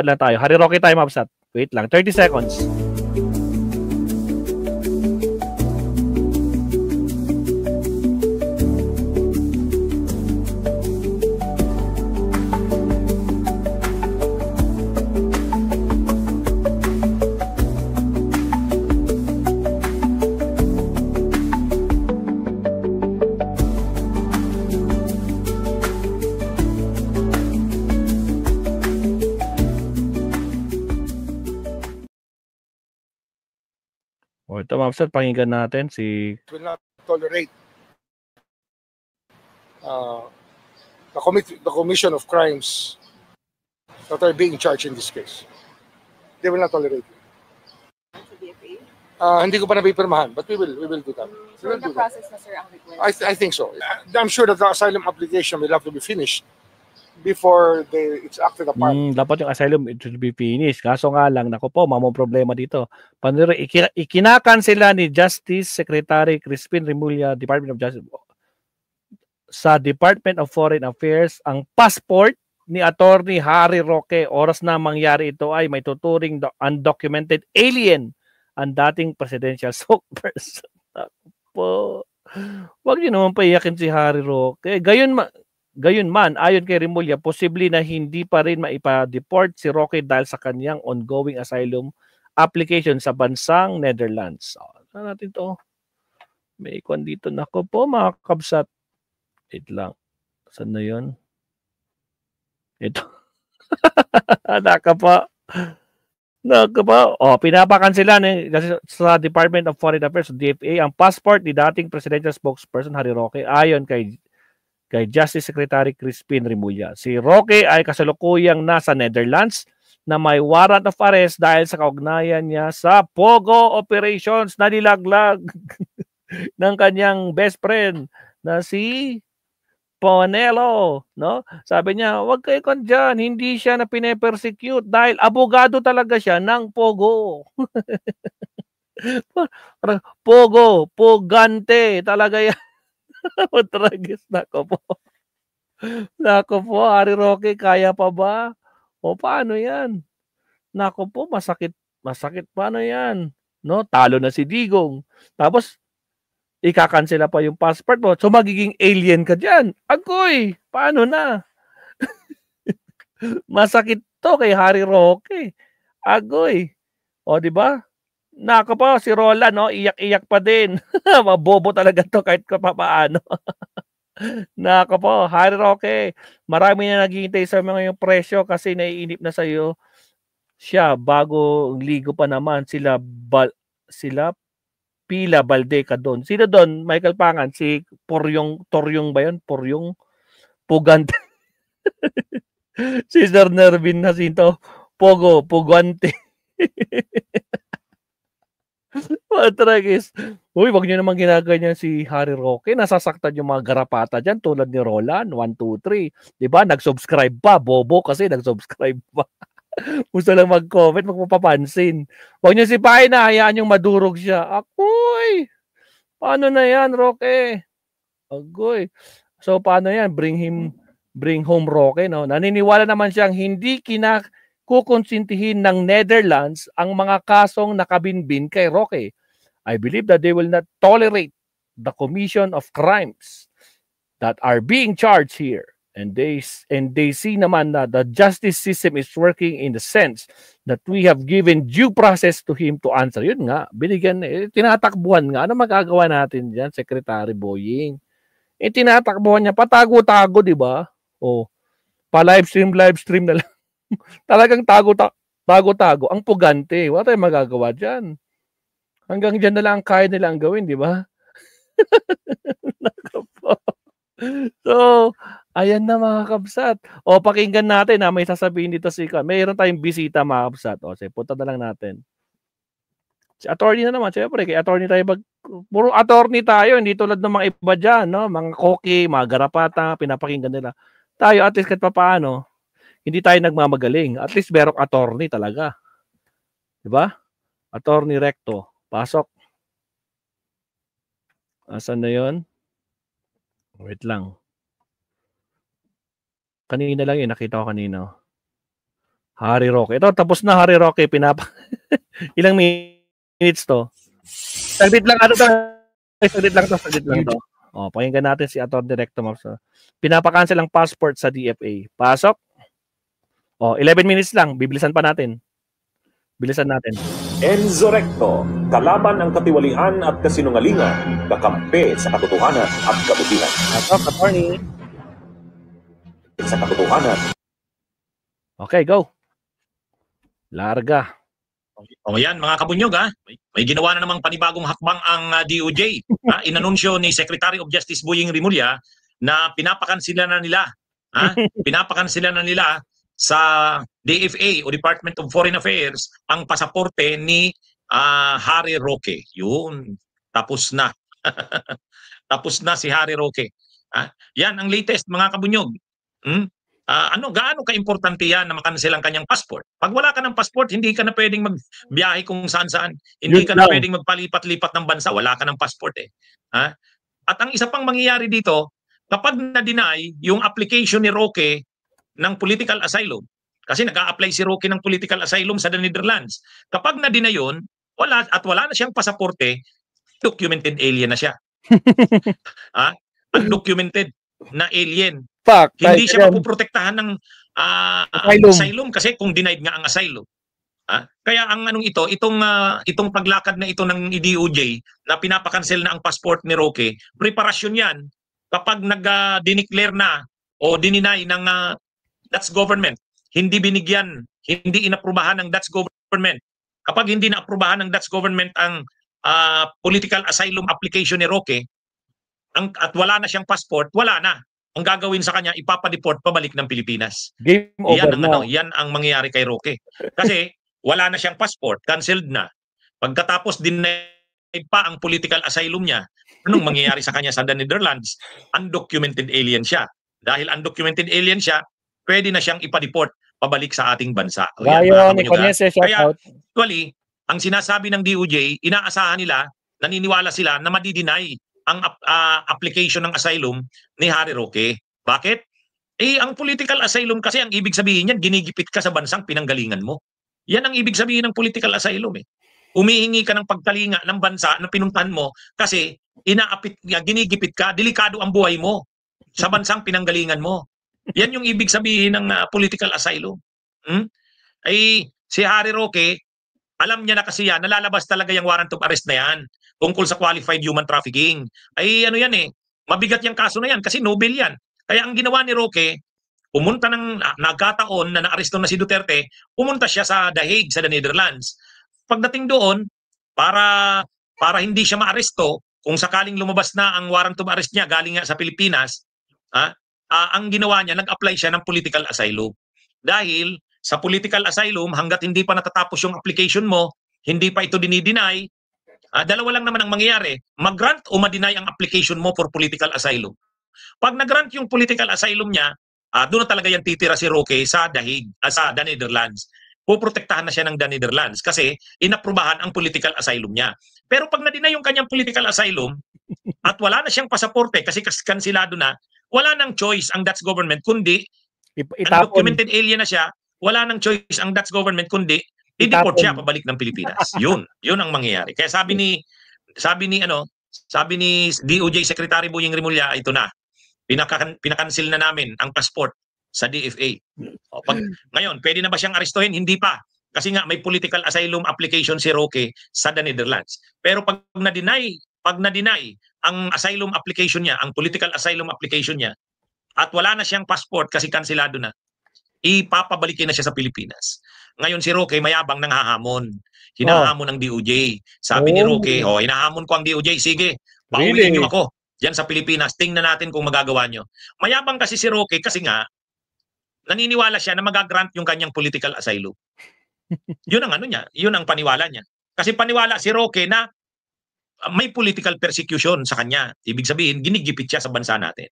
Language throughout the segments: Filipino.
lang tayo. Harry Roque time upsat. Wait lang, 30 seconds. O ito, Ma'am, pakinggan natin si... Will not tolerate the commission of crimes that are being charged in this case. They will not tolerate it. Hindi ko pa napipirmahan, but we will do that. So in the process na, sir, ang request? I think so. I'm sure that the asylum application will have to be finished before it's acted upon. Dapat yung asylum, it should be finished. Kaso nga lang, nako po, mamong problema dito. Paniro, ikinakansela ni Justice Secretary Crispin Remulla, Department of Justice, sa Department of Foreign Affairs, ang passport ni Attorney Harry Roque. Oras na mangyari ito ay may tuturing undocumented alien ang dating presidential spokesperson. Po, wag niyo naman paiyakin si Harry Roque. Gayon man, ayon kay Remulla, posible na hindi pa rin maipa-deport si Roque dahil sa kanyang ongoing asylum application sa bansang Netherlands. Saan natin to? May ikon dito. Nako po, mga kabsat. Wait lang. Saan na yun? Ito. Naka pa. Pinapakansela sa Department of Foreign Affairs, DFA, ang passport ni dating presidential spokesperson Harry Roque ayon kay Justice Secretary Crispin Remulla. Si Roque ay kasalukuyang nasa Netherlands na may warrant of arrest dahil sa kaugnayan niya sa Pogo operations na nilaglag ng kanyang best friend na si Ponelo, no? Sabi niya, wag kayo dyan, hindi siya na pine-persecute dahil abogado talaga siya ng Pogo. Pogo, pogante, talaga yan. Tragis, nako po. Nako po, Harry Roque, kaya pa ba? O paano yan? Nako po, masakit. Paano yan? No, talo na si Digong. Tapos, ikakansela pa yung passport mo. So, magiging alien ka dyan. Agoy, paano na? Masakit to kay Harry Roque. Agoy. O, di ba? Nako po, si Roland, no? Iyak-iyak pa din. Mabobo talaga to kahit paano. Nako po, Harry Roque. Marami na naghihintay sa mga yung presyo kasi naiinip na sa'yo siya bago ligo pa naman sila Pila Baldeca doon. Sino doon? Michael Pangan, si Toryong ba yun? Pugante. Si Sir Nervin Jacinto, Pugante. Matragis. Uy, wag niyo naman ginaganyan si Harry Roque. Nasasaktan yung mga garapata dyan tulad ni Roland, 1, 2, 3. Diba? Nag-subscribe pa. Bobo kasi nag-subscribe pa. Gusto lang mag-comment, magpapansin. Wag niyo si Pai na, hayaan yung madurog siya. Akoy! Paano na yan, Roque? Agoy. So, paano yan? Bring home Roque, no? Naniniwala naman siyang hindi kukonsintihin ng Netherlands ang mga kasong nakabinbin kay Roque. I believe that they will not tolerate the commission of crimes that are being charged here. And they see naman na the justice system is working in the sense that we have given due process to him to answer. Yun nga, binigyan, tinatakbuhan nga. Ano magagawa natin dyan, Secretary Boying? Tinatakbuhan niya, patago-tago, di ba? O, live stream na lang. Talagang tago-tago. Ang pugante. Wala tayong magagawa dyan. Hanggang dyan na lang kaya nilang gawin, di ba? So, ayan na mga kabsat. O, pakinggan natin na may sasabihin dito si Ika. Mayroon tayong bisita mga kabsat. O, sige, punta na lang natin. Si attorney na naman. Siyempre, kay attorney tayo puro attorney tayo. Hindi tulad ng mga iba dyan, no? Mga koki, mga garapata, pinapakinggan nila. Tayo, at least kahit papaano, hindi tayo nagmamagaling. At least merong attorney talaga. Diba? Attorney Recto. Pasok. Asan na yun? Wait lang. Kanina lang yun. Nakita ko kanina. Harry Roque. Ito, tapos na Harry Roque. Ilang minutes to? Saglit lang to. Saglit lang to. O, pakinggan natin si Atty. Recto Maps. Pinapakancel ang passport sa DFA. Pasok. O, 11 minutes lang. Bibilisan pa natin. Bilisan natin. Enzo Recto, kalaban ang katiwalian at kasinungalingan, kakampi sa katotohanan at kabutihan. Pasok, attorney. Sa katotohanan. Okay, go. Larga. O yan, mga kabunyog, may ginawa na namang panibagong hakbang ang DOJ. Inanunsyo ni Secretary of Justice Boying Rimulya na pinapakansila na nila. Pinapakansila na nila sa DFA o Department of Foreign Affairs ang pasaporte ni Harry Roque. Yun, tapos na. Tapos na si Harry Roque. Yan ang latest, mga kabunyog. Gaano ka-importante yan na makancel ang kanyang passport? Pag wala ka ng passport, hindi ka na pwedeng magbiyahe kung saan-saan. Hindi ka na pwedeng magpalipat-lipat ng bansa. Wala ka ng passport eh. At ang isa pang mangyayari dito, kapag na-deny yung application ni Roque ng political asylum, kasi nag-a-apply si Roque ng political asylum sa the Netherlands. Kapag na-deny yun, wala na siyang pasaporte, documented alien na siya. Undocumented na alien. Hindi siya mapuprotektahan ng asylum kasi kung denied nga ang asylum. Kaya ang itong paglakad na ito ng DOJ na pinapakancel na ang passport ni Roque, preparasyon yan kapag nag-declare na o dininay ng Dutch government, hindi inaprubahan ng Dutch government. Kapag hindi naaprubahan ng Dutch government ang political asylum application ni Roque at wala na siyang passport, wala na. Ang gagawin sa kanya, ipapadeport pabalik ng Pilipinas. Game over yan ang mangyayari kay Roque. Kasi wala na siyang passport, canceled na. Pagkatapos denied pa ang political asylum niya, anong mangyayari sa kanya sa the Netherlands? Undocumented alien siya. Dahil undocumented alien siya, pwede na siyang ipadeport pabalik sa ating bansa. Kaya actually, ang sinasabi ng DOJ, inaasahan nila, naniniwala sila na madi-deny ang application ng asylum ni Harry Roque. Bakit? Ang political asylum kasi, ang ibig sabihin niyan, ginigipit ka sa bansang pinanggalingan mo. Yan ang ibig sabihin ng political asylum eh. Humihingi ka ng pagkalinga ng bansa na pinuntahan mo kasi ginigipit ka, delikado ang buhay mo sa bansang pinanggalingan mo. Yan yung ibig sabihin ng political asylum. Si Harry Roque, alam niya na kasi yan, nalalabas talaga yung warrant of arrest na yan tungkol sa qualified human trafficking. Mabigat yung kaso na yan kasi Nobel yan. Kaya ang ginawa ni Roque, nagkataon na naaresto na si Duterte, pumunta siya sa The Hague, sa the Netherlands. Pagdating doon, para hindi siya maaresto, kung sakaling lumabas na ang warrant of arrest niya galing nga sa Pilipinas, ang ginawa niya, nag-apply siya ng political asylum. Dahil sa political asylum, hanggat hindi pa natatapos yung application mo, hindi pa ito dinideny, dalawa lang naman ang mangyayari, mag-grant o ma-deny ang application mo for political asylum. Pag nag-grant yung political asylum niya, doon na talaga yan titira si Roque sa The Hague, sa the Netherlands. Puprotektahan na siya ng the Netherlands kasi inaprubahan ang political asylum niya. Pero pag na-deny yung kanyang political asylum at wala na siyang pasaporte kasi kansilado na, wala nang choice ang Dutch government kundi undocumented alien na siya, wala nang choice ang Dutch government kundi i-deport siya pabalik ng Pilipinas. Yun ang mangyayari. Kaya sabi ni DOJ Secretary Boying Rimulya, ito na. Pinakancel na namin ang passport sa DFA. Ngayon, pwede na ba siyang arestuhin? Hindi pa. Kasi nga may political asylum application si Roque sa the Netherlands. Pero pag na-deny ang asylum application niya, ang political asylum application niya, at wala na siyang passport kasi kansilado na, ipapabalikin na siya sa Pilipinas. Ngayon si Roque mayabang nang hahamon. Hinahamon ng DOJ. Sabi ni Roque, hinahamon ko ang DOJ, sige, pauwiin niyo ako diyan sa Pilipinas. Tingnan natin kung magagawa niyo. Mayabang kasi si Roque kasi nga naniniwala siya na magagrant yung kanyang political asylum. Yun ang yun ang paniwala niya. Kasi paniwala si Roque na may political persecution sa kanya. Ibig sabihin, ginigipit siya sa bansa natin.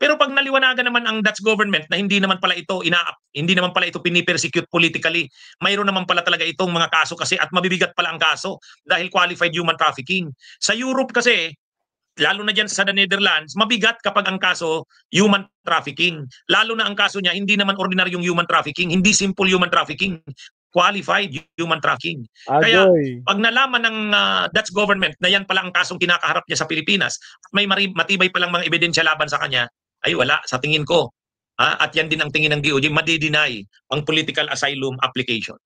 Pero pag naliwanagan naman ang Dutch government na hindi naman pala ito pinipersecute politically, mayroon naman pala talaga itong mga kaso kasi at mabibigat pala ang kaso dahil qualified human trafficking. Sa Europe kasi, lalo na dyan sa the Netherlands, mabigat kapag ang kaso human trafficking. Lalo na ang kaso niya, hindi naman ordinaryong human trafficking, hindi simple human trafficking, qualified human trafficking. Kaya pag nalaman ng Dutch government na yan pala ang kasong kinakaharap niya sa Pilipinas, at may matibay palang mga ebidensya laban sa kanya, ay wala, sa tingin ko. At yan din ang tingin ng DOJ, madi-deny ang political asylum application.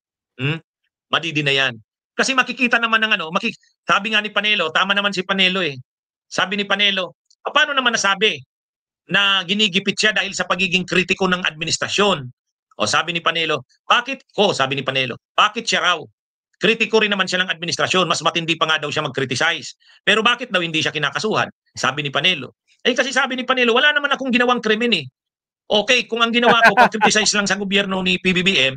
Madi-deny yan. Kasi makikita naman ng sabi nga ni Panelo, tama naman si Panelo eh. Sabi ni Panelo, paano naman nasabi na ginigipit siya dahil sa pagiging kritiko ng administrasyon? O sabi ni Panelo, sabi ni Panelo, bakit siya raw? Kritiko rin naman siya ng administrasyon, mas matindi pa nga daw siya mag-criticize. Pero bakit daw hindi siya kinakasuhan? Sabi ni Panelo. Kasi sabi ni Panelo, wala naman akong ginawang krimen eh. Okay, kung ang ginawa ko, pag-criticize lang sa gobyerno ni PBBM,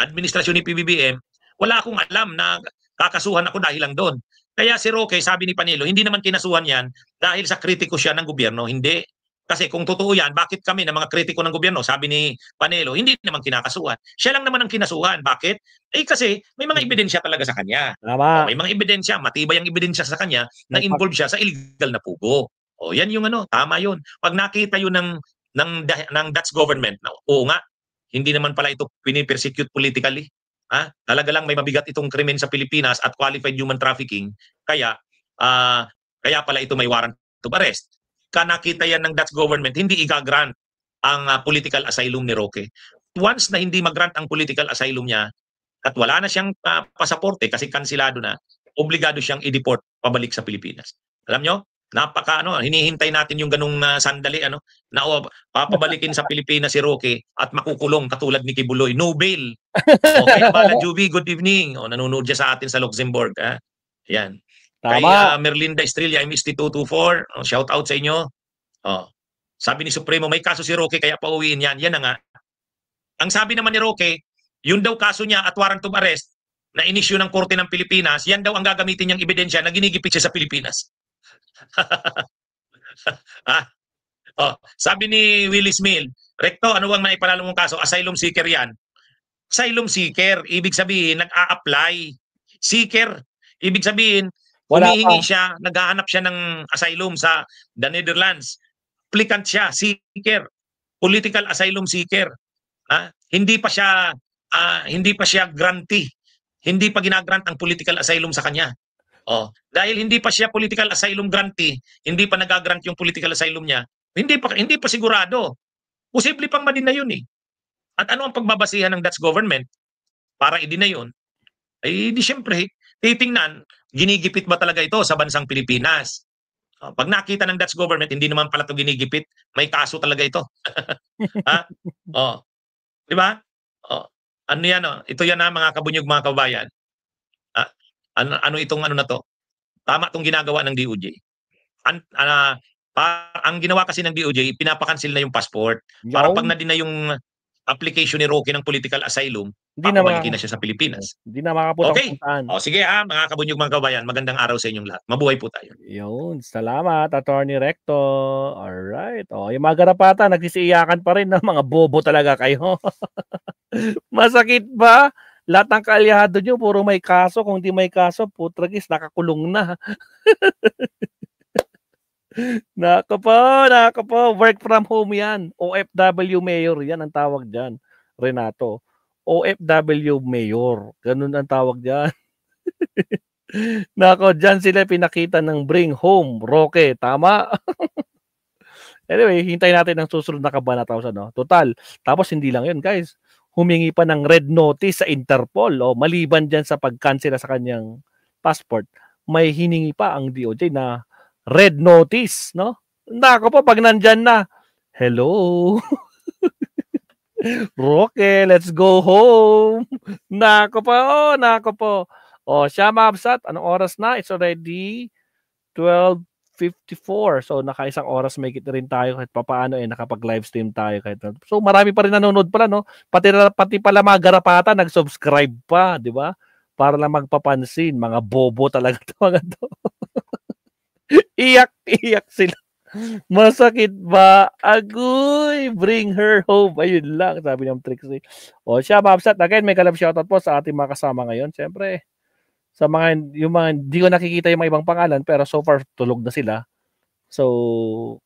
administrasyon ni PBBM, wala akong alam na kakasuhan ako dahil lang doon. Kaya si Roque, sabi ni Panelo, hindi naman kinasuhan yan dahil sa kritiko siya ng gobyerno. Hindi. Kasi kung totoo yan, bakit kami na mga kritiko ng gobyerno, sabi ni Panelo, hindi naman kinakasuhan. Siya lang naman ang kinasuhan. Bakit? Kasi may mga ebidensya talaga sa kanya. May mga ebidensya, matibay ang ebidensya sa kanya na involved siya sa illegal na pugo. Yan yung tama yun. Pag nakita yun ng Dutch government, oo nga, hindi naman pala ito pinipersecute politically. Talaga lang may mabigat itong krimen sa Pilipinas at qualified human trafficking, kaya pala ito may warrant of arrest. Nakita yan ng Dutch government, hindi i-grant ang political asylum ni Roque. Once na hindi mag-grant ang political asylum niya at wala na siyang pasaporte kasi kansilado na, obligado siyang i-deport pabalik sa Pilipinas. Alam nyo? Hinihintay natin yung ganung sandali na papabalikin sa Pilipinas si Roque at makukulong katulad ni Kibuloy. No bail. Okay, Bala Juby, good evening. Nanonood siya sa atin sa Luxembourg. Yan. Kay Merlinda Estrella, MST224, shout out sa inyo. Sabi ni Supremo, may kaso si Roque kaya pauwiin yan. Yan na nga. Ang sabi naman ni Roque, yun daw kaso niya at warrant of arrest na inisyu ng Korte ng Pilipinas, yan daw ang gagamitin niyang ebidensya na ginigipit siya sa Pilipinas. Sabi ni Willis Mill, Recto, ano bang naipalalo mong kaso? Asylum seeker yan. Asylum seeker, ibig sabihin, nag-a-apply. Seeker, ibig sabihin, humihingi siya, naghahanap siya ng asylum sa the Netherlands. Applicant siya, seeker. Political asylum seeker. Hindi pa siya grantee. Hindi pa ginagrant ang political asylum sa kanya. Dahil hindi pa siya political asylum grantee, hindi pa nagagrant yung political asylum niya, hindi pa sigurado. Posible pang ma-deny yun eh. At ano ang pagbabasihan ng Dutch government para i-deny yun? Di syempre, titingnan, ginigipit ba talaga ito sa bansang Pilipinas? Pag nakita ng Dutch government, hindi naman pala ito ginigipit, may kaso talaga ito. Di ba? Ano yan? Ito yan mga kabunyog, mga kabayan. Ano itong na to? Tama itong ginagawa ng DOJ. Ang ginawa kasi ng DOJ, pinapakansil na yung passport. Para pag na-deny yung application ni Roque ng political asylum, papabalikin na siya sa Pilipinas. Hindi na makaputang okay. Sige mga kabunyog, mga kabayan, magandang araw sa inyong lahat. Mabuhay po tayo. Yun, salamat, Attorney Recto. Alright. Yung mga garapata, nagsisiyakan pa rin ng mga bobo talaga kayo. Masakit ba? Lahat ng kaalyado nyo, puro may kaso. Kung di may kaso, putragis, nakakulong na. Nako po. Work from home yan. OFW mayor yan ang tawag dyan. Renato. OFW mayor. Ganun ang tawag dyan. Nako, dyan sila pinakita ng bring home. Roque, tama? Anyway, hintay natin ang susunod na kabanata. Total. Tapos hindi lang yun, guys. Humingi pa ng red notice sa Interpol maliban dyan sa pag-cancel sa kanyang passport, may hiningi pa ang DOJ na red notice, no? Nako po, pag nandyan na, hello? Roque, let's go home. Nako po. Siya Mabsat, anong oras na? It's already 12:54. So naka-isang oras may kita rin tayo kahit papaano nakapag-live stream tayo kahit. So marami pa rin nanonood pala, no? Pati pala mga garapata nag-subscribe pa, di ba? Para lang magpapansin, mga bobo talaga to mga to. Iyak sila. Masakit ba? Agoy, bring her home. Ayun lang, sabi ng Trixie. Siya Mabsat, again may kalab shoutout po sa ating mga kasama ngayon. Siyempre, sa yung mga hindi ko nakikita yung mga ibang pangalan pero so far tulog na sila. So,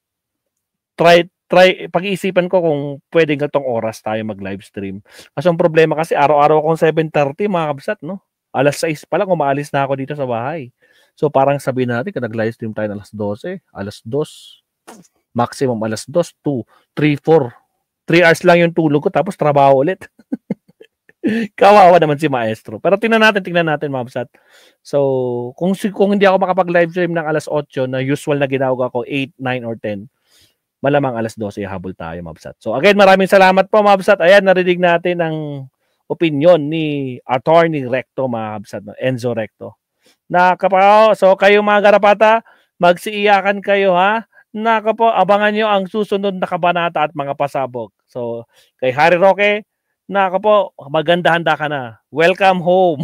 pag-iisipan ko kung pwedeng gatong oras tayo mag-live stream. Kasi ang problema kasi araw-araw akong 7:30 mga kabsat, no? Alas 6 pa lang umaalis na ako dito sa bahay. So parang sabihin natin kung nag-live stream tayo alas 12, alas 2, maximum alas 2, 2, 3, 4. 3 hours lang yung tulog ko tapos trabaho ulit. Kawawa naman si Maestro. Pero tingnan natin mga kabsat. So kung hindi ako makapag-live stream ng alas 8 na usual na ginagawa ko 8, 9 or 10, malamang alas 12 habol tayo, Mabsat. So again, maraming salamat po, Mabsat. Ayan, narinig natin ang opinion ni Attorney Recto, Mabsat, Enzo Recto. So kayo mga garapata, magsiiyakan kayo ha. Abangan nyo ang susunod na kabanata at mga pasabog. So kay Harry Roque, maganda-handa ka na. Welcome home.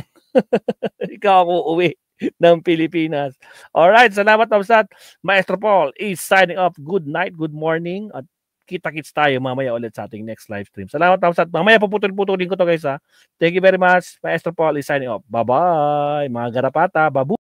Ikaw ako uwi ng Pilipinas. Alright, salamat Mabsat. Maestro Paul is signing off. Good night, good morning, at kita-kits tayo mamaya ulit sa ating next live stream. Salamat Mabsat. Mamaya puputol-putulin ko to guys ha. Thank you very much. Maestro Paul is signing off. Bye-bye mga garapata. Babu.